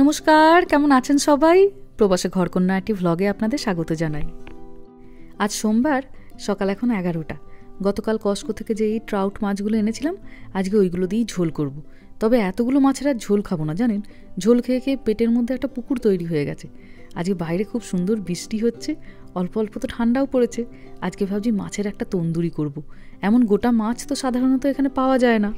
নমস্কার, কেমন আছেন সবাই? প্রবাসে ঘরকন্যা একটি ভ্লগে আপনাদের স্বাগত জানাই। আজ সোমবার, সকাল এখন 11টা। গতকাল কস্কো থেকে যে এই ট্রাউট মাছগুলো এনেছিলাম, আজকে ওইগুলো দিয়েই ঝোল করব। তবে এতগুলো মাছের আর ঝোল খাবো না, জানেন। ঝোল খেয়ে খেয়ে পেটের মধ্যে একটা পুকুর তৈরি হয়ে গেছে। আজকে বাইরে খুব সুন্দর বৃষ্টি হচ্ছে, অল্প অল্প তো ঠান্ডাও পড়েছে। আজকে ভাবছি মাছের একটা তন্দুরি করব। এমন গোটা মাছ তো সাধারণত এখানে পাওয়া যায় না,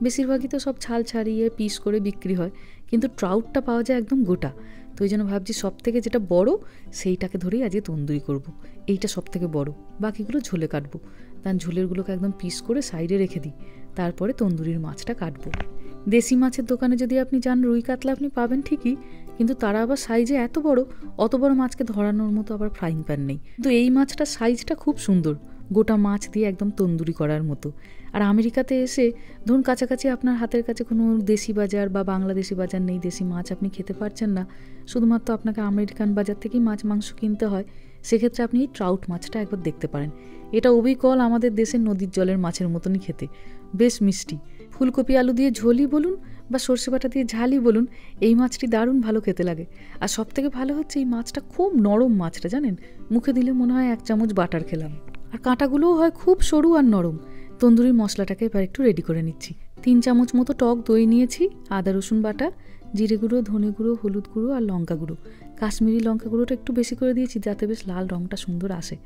বেশিরভাগই তো সব ছাল ছাড়িয়ে পিস করে বিক্রি হয়, কিন্তু ট্রাউটটা পাওয়া যায় একদম গোটা। তো ওই জন্য ভাবছি সব থেকে যেটা বড় সেইটাকে ধরেই আজকে তন্দুরি করব। এইটা সব থেকে বড়, বাকিগুলো ঝোলে কাটবো। তার ঝোলেরগুলোকে একদম পিস করে সাইডে রেখে দিই, তারপরে তন্দুরির মাছটা কাটবো। দেশি মাছের দোকানে যদি আপনি যান, রুই কাতলা আপনি পাবেন ঠিকই, কিন্তু তারা আবার সাইজে এত বড়, অত বড় মাছকে ধরানোর মতো আবার ফ্রাইং প্যান নেই। কিন্তু এই মাছটার সাইজটা খুব সুন্দর, গোটা মাছ দিয়ে একদম তন্দুরি করার মতো। আর আমেরিকাতে এসে ধরুন কাছাকাছি আপনার হাতের কাছে কোনো দেশি বাজার বা বাংলাদেশি বাজার নেই, দেশি মাছ আপনি খেতে পারছেন না, শুধুমাত্র আপনাকে আমেরিকান বাজার থেকেই মাছ মাংস কিনতে হয়, সেক্ষেত্রে আপনি এই ট্রাউট মাছটা একবার দেখতে পারেন। এটা অবিকল আমাদের দেশের নদীর জলের মাছের মতনই খেতে, বেশ মিষ্টি। ফুলকপি আলু দিয়ে ঝোলই বলুন বা সর্ষে বাটা দিয়ে ঝালই বলুন, এই মাছটি দারুণ ভালো খেতে লাগে। আর সব থেকে ভালো হচ্ছে এই মাছটা খুব নরম মাছটা, জানেন। মুখে দিলে মনে হয় 1 চামচ বাটার খেলাম। আর কাঁটাগুলোও হয় খুব সরু আর নরম। তন্দুরির মশলাটাকে এবার একটু রেডি করে নিচ্ছি। 3 চামচ মতো টক দই নিয়েছি, আদা রসুন বাটা, জিরে গুঁড়ো, ধনে গুঁড়ো, হলুদ গুঁড়ো আর লঙ্কা গুঁড়ো। কাশ্মীরি লঙ্কা গুঁড়োটা একটু বেশি করে দিয়েছি যাতে বেশ লাল রঙটা সুন্দর আসে।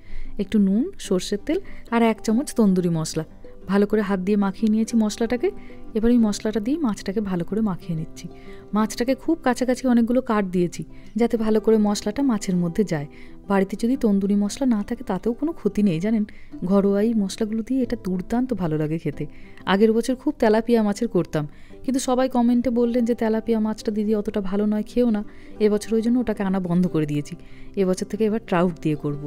একটু নুন, সর্ষের তেল আর 1 চামচ তন্দুরি মশলা। ভালো করে হাত দিয়ে মাখিয়ে নিয়েছি মশলাটাকে। এবার এই মশলাটা দিয়ে মাছটাকে ভালো করে মাখিয়ে নিচ্ছি। মাছটাকে খুব কাছাকাছি অনেকগুলো কাট দিয়েছি যাতে ভালো করে মশলাটা মাছের মধ্যে যায়। বাড়িতে যদি তন্দুরি মশলা না থাকে তাতেও কোনো ক্ষতি নেই, জানেন। ঘরোয়া এই মশলাগুলো দিয়ে এটা দুর্দান্ত ভালো লাগে খেতে। আগের বছর খুব তেলাপিয়া মাছের করতাম, কিন্তু সবাই কমেন্টে বললেন যে তেলাপিয়া মাছটা দিদি অতটা ভালো নয়, খেও না। এবছর ওই জন্য ওটাকে আনা বন্ধ করে দিয়েছি। এবছর থেকে এবার ট্রাউট দিয়ে করব।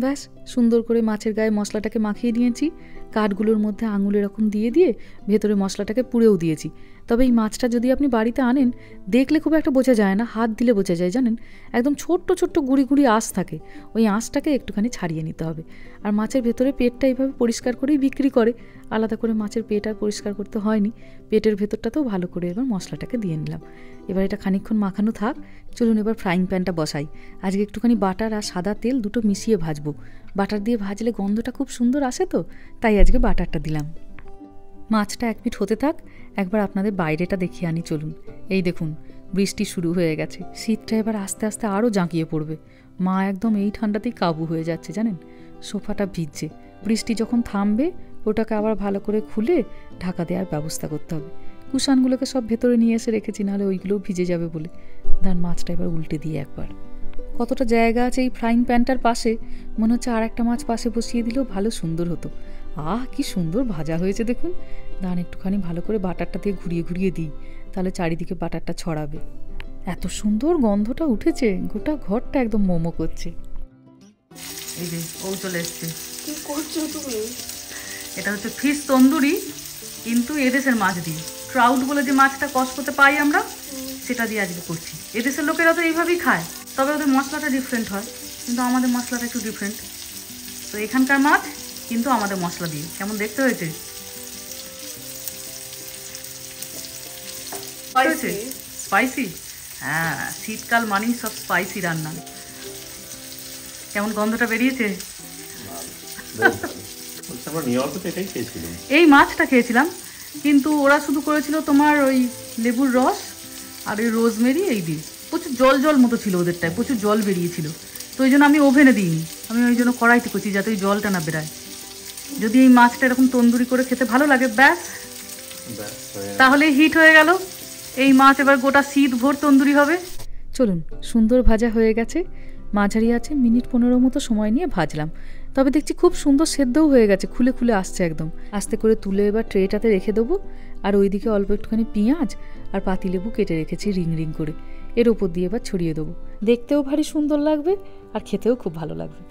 ব্যাস, সুন্দর করে মাছের গায়ে মশলাটাকে মাখিয়ে নিয়েছি। কাঠগুলোর মধ্যে আঙুল এরকম দিয়ে দিয়ে ভেতরে মশলাটাকে পুড়েও দিয়েছি। তবে এই মাছটা যদি আপনি বাড়িতে আনেন, দেখলে খুব একটা বোঝা যায় না, হাত দিলে বোঝা যায়, জানেন। একদম ছোট্ট ছোট্ট গুঁড়ি গুঁড়ি আঁশ থাকে, ওই আঁশটাকে একটুখানি ছাড়িয়ে নিতে হবে। আর মাছের ভেতরে পেটটা এইভাবে পরিষ্কার করেই বিক্রি করে, আলাদা করে মাছের পেট আর পরিষ্কার করতে হয়নি। পেটের ভেতরটাতেও ভালো করে এবার মশলাটাকে দিয়ে নিলাম। এবার এটা খানিকক্ষণ মাখানো থাক। চলুন এবার ফ্রাইং প্যানটা বসাই। আজকে একটুখানি বাটার আর সাদা তেল দুটো মিশিয়ে ভাজবো। বাটার দিয়ে ভাজলে গন্ধটা খুব সুন্দর আসে, তো তাই আজকে বাটারটা দিলাম। মাছটা 1 মিনিট হতে থাক, একবার আপনাদের বাইরেটা দেখিয়ে আনি চলুন। এই দেখুন, বৃষ্টি শুরু হয়ে গেছে। শীতটা এবার আস্তে আস্তে আরও জাঁকিয়ে পড়বে। মা একদম এই ঠান্ডাতেই কাবু হয়ে যাচ্ছে, জানেন। সোফাটা ভিজছে। বৃষ্টি যখন থামবে ওটাকে আবার ভালো করে খুলে ঢাকা দেওয়ার ব্যবস্থা করতে হবে। কুশানগুলোকে সব ভেতরে নিয়ে এসে রেখেছি, নাহলে ওইগুলোও ভিজে যাবে বলে। দাঁড়, মাছটা এবার উল্টে দিয়ে একবার। কতটা জায়গা আছে এই ফ্রাইং প্যানটার পাশে, মনে হচ্ছে আর একটা মাছ পাশে বসিয়ে দিলেও ভালো সুন্দর হতো। কি সুন্দর ভাজা হয়েছে দেখুন। দাঁড়, একটুখানি ভালো করে বাটারটা দিয়ে ঘুরিয়ে ঘুরিয়ে দিই, তাহলে চারিদিকে বাটারটা ছড়াবে। এত সুন্দর গন্ধটা উঠেছে, গোটা ঘরটা একদম মোমো করছে। এই যে ও চলে এসছে। কি করছো তুমি? এটা হচ্ছে ফিশ তন্দুরি, কিন্তু এদেশের মাছ দিয়ে। ট্রাউট বলে যে মাছটা কস্কোতে পাই আমরা, সেটা দিয়ে আজকে করছি। এদেশের লোকেরা তো এইভাবেই খায়, তবে ওদের মশলাটা ডিফারেন্ট হয়, কিন্তু আমাদের মশলাটা একটু ডিফারেন্ট। তো এখানকার মাছ কিন্তু আমাদের মশলা দিয়ে। কেমন দেখতে হয়েছে? স্পাইসি? হ্যাঁ, শীতকাল মানেই সব স্পাইসি রান্না। কেমন গন্ধটা বেরিয়েছে? এই মাছটা খেয়েছিলাম, কিন্তু ওরা শুধু করেছিল তোমার ওই লেবুর রস আর ওই রোজমেরি এই দিয়ে। প্রচুর জল জল মতো ছিল ওদেরটায়, প্রচুর জল বেরিয়েছিল। তো ওই জন্য আমি ওভেনে দিইনি, আমি ওই জন্য কড়াইতে করছি যাতে ওই জলটা না বেরায়। যদি এই মাছটা এরকম তন্দুরি করে খেতে ভালো লাগে, ব্যাস তাহলে হিট হয়ে গেল। এই মাছ এবার গোটা শীত ভোর তন্দুরি হবে। চলুন, সুন্দর ভাজা হয়ে গেছে। মাঝারি আছে, মিনিট 15 মতো সময় নিয়ে ভাজলাম। তবে দেখছি খুব সুন্দর সেদ্ধও হয়ে গেছে, খুলে খুলে আসছে একদম। আস্তে করে তুলে এবার ট্রেটাতে রেখে দেবো। আর ওইদিকে অল্প একটুখানি পেঁয়াজ আর পাতিলেবু কেটে রেখেছি রিং রিং করে, এর ওপর দিয়ে এবার ছড়িয়ে দেবো। দেখতেও ভারী সুন্দর লাগবে আর খেতেও খুব ভালো লাগবে।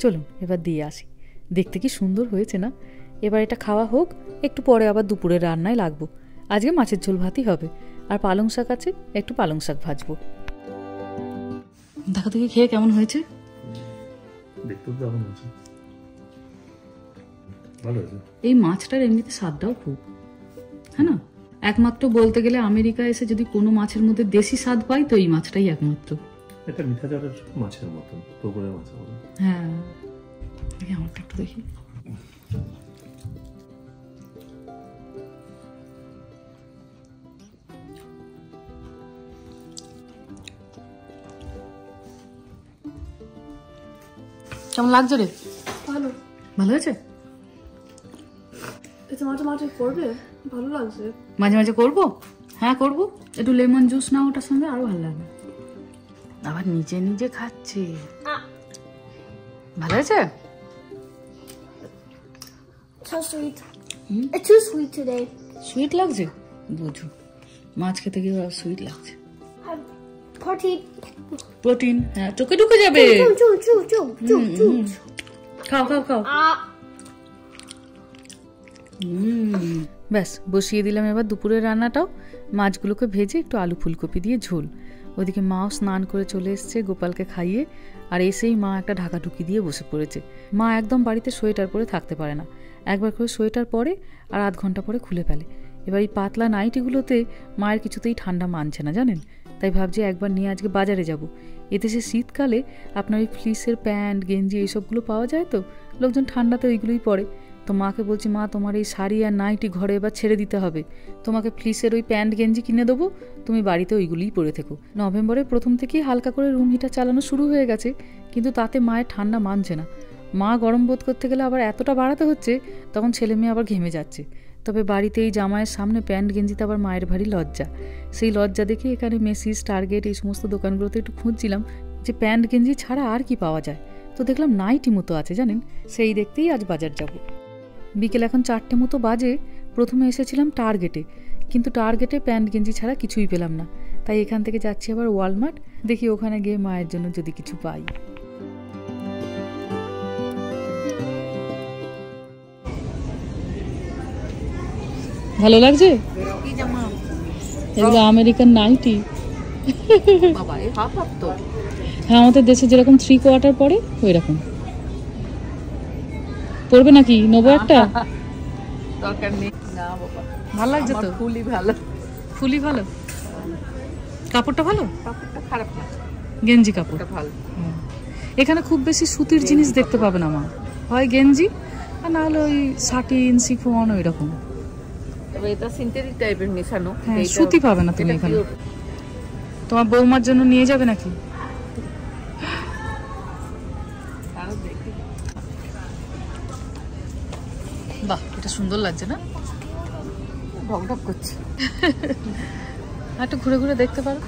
চলুন এবার দিয়ে আসি। দেখতে কি সুন্দর হয়েছে না? এবার এটা খাওয়া হোক, একটু পরে আবার দুপুরে রান্নায় লাগবো। আজকে মাছের ঝোল ভাতই হবে, আর পালং শাক আছে, একটু পালং শাক ভাজবো। দেখা দেখি খেয়ে কেমন হয়েছে। দেখতে তো দারুণ হয়েছে, ভালো হয়েছে। এই মাছটার এমনিতে স্বাদটাও খুব, হ্যাঁ না? একমাত্র বলতে গেলে আমেরিকা এসে যদি কোনো মাছের মধ্যে দেশি স্বাদ পাই তো এই মাছটাই একমাত্র। এটা মিঠা জলের মাছের মতন, পুকুরের মাছের মতন। হ্যাঁ, আমারটা একটু দেখি। কেমন লাগছে রে? ভালো। ভালো হয়েছে? মাঝে মাঝে করবে, ভালো লাগছে। মাঝে মাঝে করবো, হ্যাঁ করবো। একটু লেমন জুস না, ওটার সঙ্গে আরো ভালো লাগবে। আবার নিজে নিজে খাচ্ছে, ভালো হয়েছে? So sweet. It's too sweet today. Sweet লাগছে, বুঝো মাছ খেতে গিয়ে সুইট লাগছে। Protein. প্রোটিন, হ্যাঁ চোখে ঢুকে যাবে। খাও খাও খাও। ব্যাস বসিয়ে দিলাম এবার দুপুরের রান্নাটাও। মাছগুলোকে ভেজে একটু আলু ফুলকপি দিয়ে ঝোল। ওদিকে মাও স্নান করে চলে এসছে গোপালকে খাইয়ে, আর এসেই মা একটা ঢাকা ঢুকি দিয়ে বসে পড়েছে। মা একদম বাড়িতে সোয়েটার পরে থাকতে পারে না, একবার করে সোয়েটার পরে আর আধ ঘন্টা পরে খুলে ফেলে। এবার এই পাতলা নাইটিগুলোতে মায়ের কিছুতেই ঠান্ডা মানছে না জানেন, তাই ভাবছি একবার নিয়ে আজকে বাজারে যাব। এদেশে শীতকালে আপনার ওই ফ্লিসের প্যান্ট গেঞ্জি এইসবগুলো পাওয়া যায়, তো লোকজন ঠান্ডাতে ওইগুলোই পরে। তো মাকে বলছি, মা তোমার এই শাড়ি আর নাইটি ঘরে এবার ছেড়ে দিতে হবে, তোমাকে ফ্লিসের ওই প্যান্ট গেঞ্জি কিনে দেবো, তুমি বাড়িতে ওইগুলোই পরে থেকো। নভেম্বরের প্রথম থেকেই হালকা করে রুম হিটার চালানো শুরু হয়ে গেছে, কিন্তু তাতে মায়ের ঠান্ডা মানছে না। মা গরম বোধ করতে গেলে আবার এতটা বাড়াতে হচ্ছে, তখন ছেলে মেয়ে আবার ঘেমে যাচ্ছে। তবে বাড়িতে এই জামাইয়ের সামনে প্যান্ট গেঞ্জিতে আবার মায়ের ভারী লজ্জা। সেই লজ্জা দেখে এখানে মেসিস, টার্গেট এই সমস্ত দোকানগুলোতে একটু খুঁজছিলাম যে প্যান্ট গেঞ্জি ছাড়া আর কি পাওয়া যায়। তো দেখলাম নাইটি মতো আছে জানেন, সেই দেখতেই আজ বাজার যাব। বিকেল এখন 4টে মতো বাজে। প্রথমে এসেছিলাম টার্গেটে, কিন্তু টার্গেটে প্যান্ট গেঞ্জি ছাড়া কিছুই পেলাম না, তাই এখান থেকে যাচ্ছি আবার ওয়ালমার্ট। দেখি ওখানে গিয়ে মায়ের জন্য যদি কিছু পাই। ভালো লাগছে এগুলো আমেরিকান নাইটি। হ্যাঁ, আমাদের দেশে যেরকম 3/4 পরে ওই রকম পড়বে নাকি? নেবো একটা? দরকার নেই না বাবা, ভালো লাগছে তো? ফুলই ভালো, ফুলই ভালো। কাপড়টা ভালো? কাপড়টা খারাপ না, গেঞ্জি কাপড়টা ভালো। এখানে খুব বেশি সুতির জিনিস দেখতে পাবে না মা, হয় গেঞ্জি আর না হলে ওই সাটিন, শিফন ওই রকম। তবে এটা সিনথেটিক টাইপের মেশানো, হ্যাঁ সুতি পাবে না তুমি এখানে। তোমার বৌমার জন্য নিয়ে যাবে নাকি? বাহ, এটা সুন্দর লাগছে না? ঢকঢক করছে। একটু ঘুরে ঘুরে দেখতে পারো।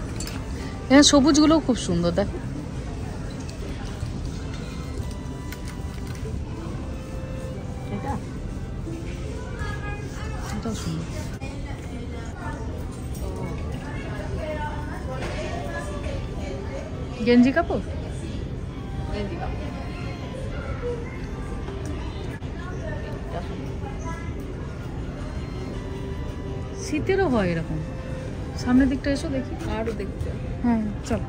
এখানে সবুজগুলোও খুব সুন্দর, দেখো। এটাও সুন্দর। গেঞ্জি কাপড়, শীতেরও হয় এরকম। সামনের দিকটা এসো দেখি, আরো দেখতে। হ্যাঁ চলো।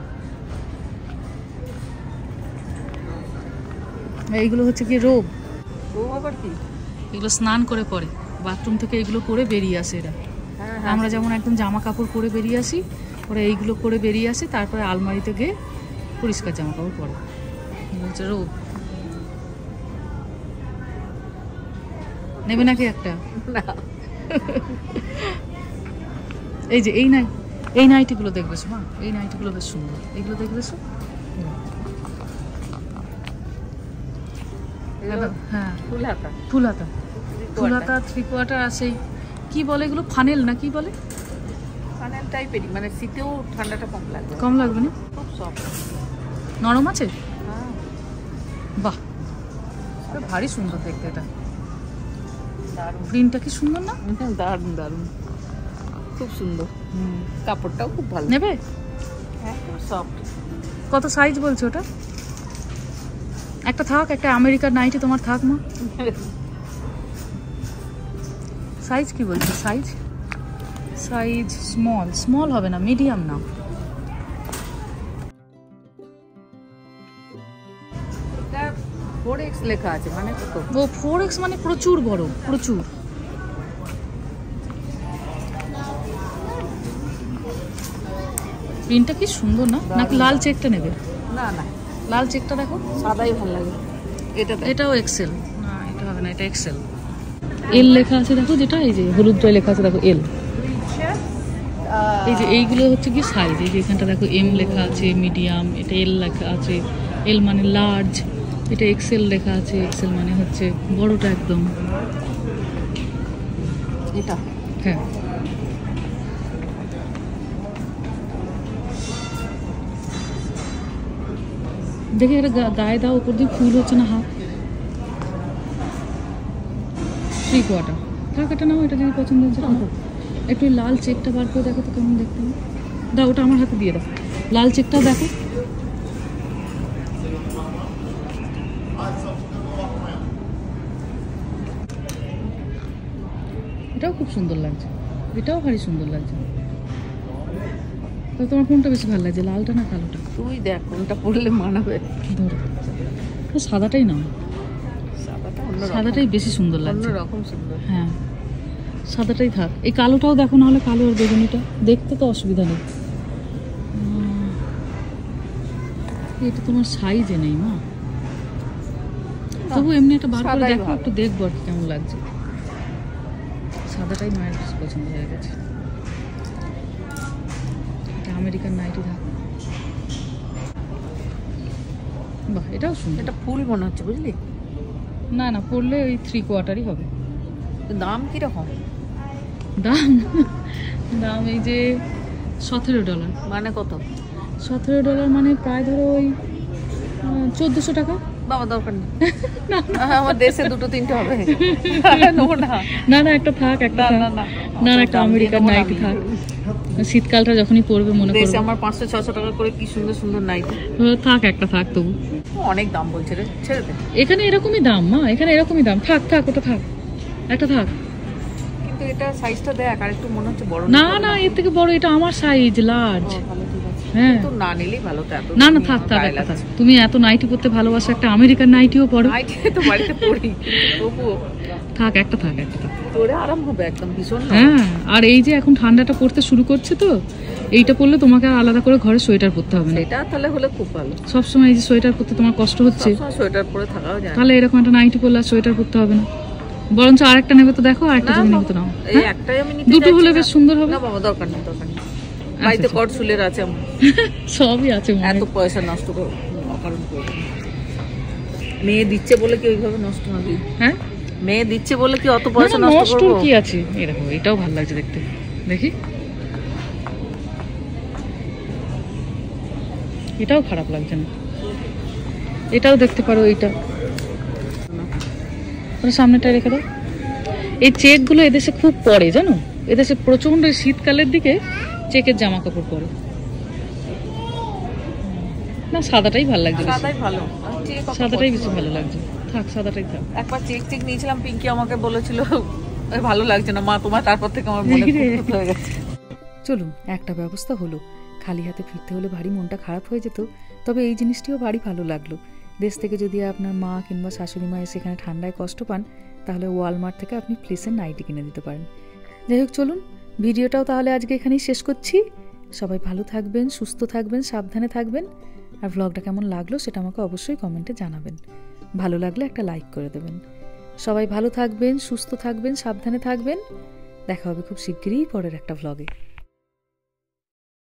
এইগুলো হচ্ছে কি রোব। ও আবার কি? এগুলো স্নান করে পরে বাথরুম থেকে এগুলো পরে বেরিয়ে আসে এরা। আমরা যেমন একদম জামা কাপড় পরে বেরিয়ে আসি, ওরা এইগুলো পরে বেরিয়ে আসে, তারপরে আলমারিতে গিয়ে পরিষ্কার জামা কাপড় পরে। এগুলো হচ্ছে রোব। নেবে নাকি একটা? না, এই যে এই নাইটিগুলো দেখবে মা, এই নাইটিগুলো বেশ সুন্দর, এগুলো দেখবে। হ্যাঁ ফুল হাতা, ফুল হাতা, ফুল হাতা 3/4। আর সেই কি বলে এগুলো, ফানেল না কি বলে? ফানেল টাইপেরই, মানে শীতেও ঠান্ডাটা কম লাগবে। কম লাগবে না? খুব সফট, নরম আছে। হ্যাঁ বাহ, ভারী সুন্দর দেখতে। এটা দারুণ, প্রিন্টটা কি সুন্দর না? দারুণ দারুণ, খুব সুন্দর। কাপড়টাও খুব ভালো। নেবে? হ্যাঁ সফট। কত সাইজ বলছো ওটা? একটা থাক, একটা আমেরিকার নাইটি তোমার থাক মা। সাইজ কি বলছো? সাইজ স্মল হবে না, মিডিয়াম নাও। 4x লেখা আছে মানে কত? ও 4x মানে প্রচুর বড়, প্রচুর। প্রিন্টটা কি সুন্দর না? নাকি লাল চেকটা নেবে? না না, লাল চেকটা দেখো, সাদাই ভালো লাগে। এটা এটাও এক্সেল না, এটা হবে না, এটা এক্সেল। এল লেখা আছে দেখো, যেটা এই যে হলুদটায় লেখা আছে দেখো এল। এই যে এইগুলো হচ্ছে কি সাইজ, এই যে এখানটা দেখো এম লেখা আছে, মিডিয়াম, এটা এল লেখা আছে, এল মানে লার্জ, এটা এক্সেল লেখা আছে, এক্সেল মানে হচ্ছে বড়টা একদম। এটা হ্যাঁ, দেখে এটা গায়ে দাও, উপর দিয়ে ফুল হচ্ছে না, হাফ 3/4 থাক। এটা নাও, এটা যদি পছন্দ হচ্ছে একটু লাল চেকটা বার করে দেখো তো কেমন দেখতে হবে। দাও, ওটা আমার হাতে দিয়ে দাও, লাল চেকটাও দেখো। এটাও খুব সুন্দর লাগছে, এটাও ভারী সুন্দর লাগছে। তো তোমার কোনটা বেশি ভালো লাগছে, লালটা না কালোটা? তুই দেখ কোনটা পরলে মানাবে। ধরো, তো সাদাটাই নাও, সাদাটা অন্য সাদাটাই বেশি সুন্দর লাগছে। রকম সুন্দর। হ্যাঁ, সাদাটাই থাক। এই কালোটাও দেখো, না হলে কালো আর বেগুনিটা দেখতে তো অসুবিধা নেই। এটা তোমার সাইজে নেই মা, তবু এমনি একটা বার করে দেখো, একটু দেখবো আর কি কেমন লাগছে। সাদাটাই মায়ের বেশি পছন্দ হয়ে গেছে। এটা আমেরিকান নাইটি থাক। বাহ, এটাও সুন্দর। এটা ফুল মনে হচ্ছে বুঝলি। না না, পড়লে ওই 3/4 হবে। দাম কিরকম? দাম দাম এই যে $17। মানে কত? $17 মানে প্রায় ধরো ওই 1400 টাকা। বাবা দরকার নেই, আমার দেশে 2-3টে হবে। না না, একটা থাক, একটা থাক। না না, একটা আমেরিকান নাইটি থাক, শীতকালটা যখনই পড়বে মনে করবে। দেশে আমার 500-600 টাকা করে কি সুন্দর সুন্দর নাইটি। থাক, একটা থাক তবু। অনেক দাম বলছে রে, ছেড়ে দে। এখানে এরকমই দাম মা, এখানে এরকমই দাম। থাক থাক, ওটা থাক, একটা থাক। কিন্তু এটা সাইজটা দেখ, আর একটু মনে হচ্ছে বড়। না না, এর থেকে বড়, এটা আমার সাইজ, লার্জ। ভালো, ঠিক আছে। হ্যাঁ, তো না নিলেই ভালো। তো এত না না, থাক থাক, একটা থাক। তুমি এত নাইটি পরতে ভালোবাসো, একটা আমেরিকান নাইটিও পরো। নাইটি তো বাড়িতে পরি, তবুও থাক, একটা থাক, একটা থাক। তোরে আরাম হবে একদম ভীষণ। হ্যাঁ, আর এই যে এখন ঠান্ডাটা পড়তে শুরু করছে, তো এইটা পরলে তোমাকে আর আলাদা করে ঘরে সোয়েটার পরতে হবে না। এটা তাহলে হলে খুব ভালো। সবসময় এই যে সোয়েটার পরতে তোমার কষ্ট হচ্ছে, সবসময় সোয়েটার পরে থাকাও যায়। তাহলে এরকম একটা নাইটি পরলে আর সোয়েটার পরতে হবে না। বরঞ্চ আরেকটা নেবে তো দেখো, আরেকটা তুমি নেবে তো নাও। এই একটাই আমি নিতে দুটো হলে বেশ সুন্দর হবে। না বাবা, দরকার নেই, দরকার নেই। বাড়িতে কট চুলের আছে আমার, সবই আছে। এত পয়সা নষ্ট করো অকারণ করো। মেয়ে দিচ্ছে বলে কি ওইভাবে নষ্ট হবে? হ্যাঁ, মেয়ে দিচ্ছে বলে কি অত পয়সা নষ্ট নষ্ট করব? কি আছে? এরকম এটাও ভালো লাগছে দেখতে, দেখি। এটাও খারাপ লাগছে না, এটাও দেখতে পারো। এইটা সামনেটা রেখে দাও। এই চেকগুলো এদেশে খুব পরে, জানো, এদেশে প্রচন্ড শীতকালের দিকে চেকের জামা কাপড় পরে। না, সাদাটাই ভালো লাগছে, সাদাই ভালো। সাদাটাই বেশি ভালো লাগছে। থাক, সাদাটাই থাক। একবার চেক নিয়েছিলাম, পিঙ্কি আমাকে বলেছিল ভালো লাগছে না মা তোমার, তারপর থেকে আমার মনে খুঁতখুত হয়ে গেছে। চলুন, একটা ব্যবস্থা হলো। খালি হাতে ফিরতে হলে ভারী মনটা খারাপ হয়ে যেত, তবে এই জিনিসটিও ভারী ভালো লাগলো। দেশ থেকে যদি আপনার মা কিংবা শাশুড়ি মা এসে এখানে ঠান্ডায় কষ্ট পান, তাহলে ওয়ালমার্ট থেকে আপনি ফ্লিসের নাইটি কিনে দিতে পারেন। যাই হোক, চলুন ভিডিওটাও তাহলে আজকে এখানেই শেষ করছি। সবাই ভালো থাকবেন, সুস্থ থাকবেন, সাবধানে থাকবেন। আর ব্লগটা কেমন লাগলো সেটা আমাকে অবশ্যই কমেন্টে জানাবেন। ভালো লাগলে একটা লাইক করে দেবেন। সবাই ভালো থাকবেন, সুস্থ থাকবেন, সাবধানে থাকবেন। দেখা হবে খুব শিগগিরই পরের একটা ব্লগে।